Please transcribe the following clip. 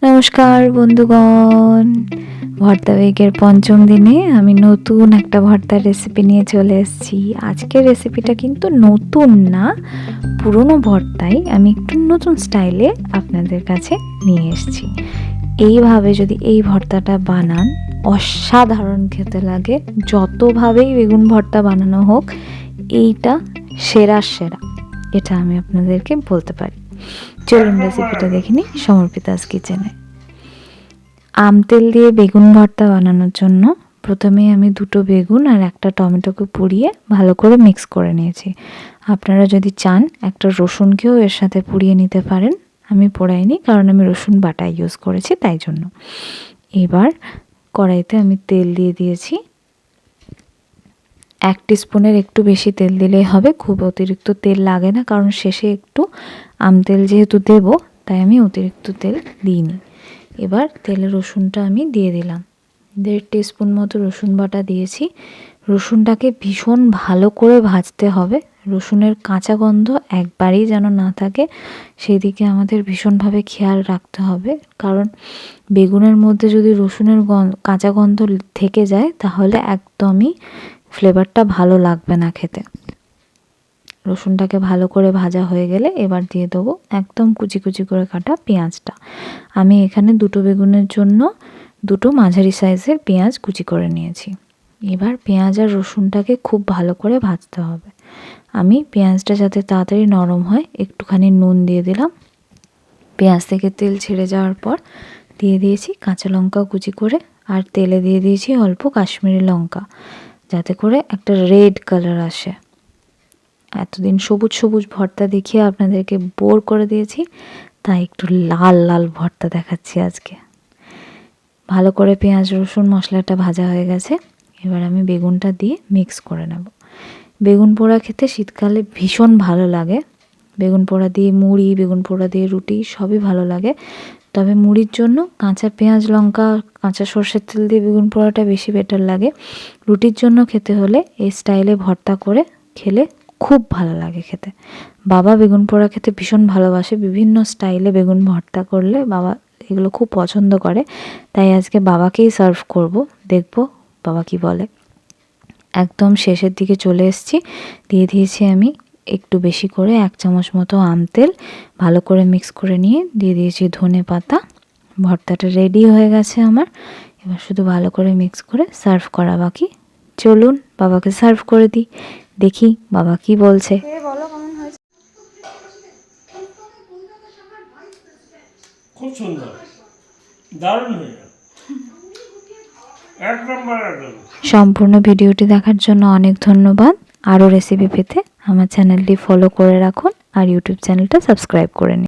নমস্কার বন্ধুগণ, ভর্তা উইকের পঞ্চম দিনে আমি নতুন একটা ভর্তার রেসিপি নিয়ে চলে এসেছি। আজকের রেসিপিটা কিন্তু নতুন না, পুরনো ভর্তাই আমি একটু নতুন স্টাইলে আপনাদের কাছে নিয়ে এসেছি। এইভাবে যদি এই ভর্তাটা বানান, অসাধারণ খেতে লাগে। যতভাবেই বেগুন ভর্তা বানানো হোক, এইটা সেরা, এটা আমি আপনাদেরকে বলতে পারি। চলুন রেসিপিটা দেখে নিই সমর্পিতাস কিচেনে। আম তেল দিয়ে বেগুন ভর্তা বানানোর জন্য প্রথমেই আমি দুটো বেগুন আর একটা টমেটোকে পুড়িয়ে ভালো করে মিক্স করে নিয়েছি। আপনারা যদি চান একটা রসুনকেও এর সাথে পুড়িয়ে নিতে পারেন, আমি পোড়াইনি কারণ আমি রসুন বাটা ইউজ করেছি তাই জন্য। এবার কড়াইতে আমি তেল দিয়ে দিয়েছি। 1 টিস্পুনের একটু বেশি তেল দিলেই হবে, খুব অতিরিক্ত তেল লাগে না, কারণ শেষে একটু আম তেল যেহেতু দেব তাই আমি অতিরিক্ত তেল দিইনি। এবার তেলে রসুনটা আমি দিয়ে দিলাম। 1.5 টিস্পুন মতো রসুন বাটা দিয়েছি। রসুনটাকে ভীষণ ভালো করে ভাজতে হবে, রসুনের কাঁচা গন্ধ একবারেই যেন না থাকে সেই দিকে আমাদের ভীষণভাবে খেয়াল রাখতে হবে, কারণ বেগুনের মধ্যে যদি রসুনের কাঁচা গন্ধ থেকে যায় তাহলে একদমই ফ্লেভারটা ভালো লাগবে না খেতে। রসুনটাকে ভালো করে ভাজা হয়ে গেলে এবার দিয়ে দেবো একদম কুচি কুচি করে কাটা পেঁয়াজটা। আমি এখানে দুটো বেগুনের জন্য দুটো মাঝারি সাইজের পেঁয়াজ কুচি করে নিয়েছি। এবার পেঁয়াজ আর রসুনটাকে খুব ভালো করে ভাজতে হবে। আমি পেঁয়াজটা যাতে তাড়াতাড়ি নরম হয় একটুখানি নুন দিয়ে দিলাম। পেঁয়াজ থেকে তেল ছেড়ে যাওয়ার পর দিয়ে দিয়েছি কাঁচা লঙ্কা কুচি করে, আর তেলে দিয়ে দিয়েছি অল্প কাশ্মীরি লঙ্কা, যাতে করে একটা রেড কালার আসে। এতদিন সবুজ সবুজ ভর্তা দেখিয়ে আপনাদেরকে বোর করে দিয়েছি, তাই একটু লাল লাল ভর্তা দেখাচ্ছি আজকে। ভালো করে পেঁয়াজ রসুন মশলাটা ভাজা হয়ে গেছে। এবার আমি বেগুনটা দিয়ে মিক্স করে নেব। বেগুন পোড়া খেতে শীতকালে ভীষণ ভালো লাগে। বেগুন পোড়া দিয়ে মুড়ি, বেগুন পোড়া দিয়ে রুটি সবই ভালো লাগে, তবে মুড়ির জন্য কাঁচা পেঁয়াজ লঙ্কা কাঁচা সর্ষের তেল দিয়ে বেগুন পোড়াটা বেশি বেটার লাগে। রুটির জন্য খেতে হলে এই স্টাইলে ভর্তা করে খেলে খুব ভালো লাগে খেতে। বাবা বেগুন পোড়া খেতে ভীষণ ভালোবাসে, বিভিন্ন স্টাইলে বেগুন ভর্তা করলে বাবা এগুলো খুব পছন্দ করে, তাই আজকে বাবাকেই সার্ভ করব, দেখব বাবা কি বলে। একদম শেষের দিকে চলে এসেছি, দিয়ে দিয়েছি আমি একটু বেশি করে 1 চামচ মতো আম তেল, ভালো করে মিক্স করে নিয়ে দিয়ে দিয়েছি ধনে পাতা। ভর্তাটা রেডি হয়ে গেছে আমার। এবার শুধু ভালো করে মিক্স করে সার্ভ করা বাকি। চলুন বাবাকে সার্ভ করে দিই, দেখি বাবা কি বলছে। খুব সুন্দর, দারুণ হয়েছে, এক নম্বর একদম। সম্পূর্ণ ভিডিওটি দেখার জন্য অনেক ধন্যবাদ। আরও রেসিপি পেতে আমার চ্যানেলটি ফলো করে রাখুন আর ইউটিউব চ্যানেলটা সাবস্ক্রাইব করে নিন।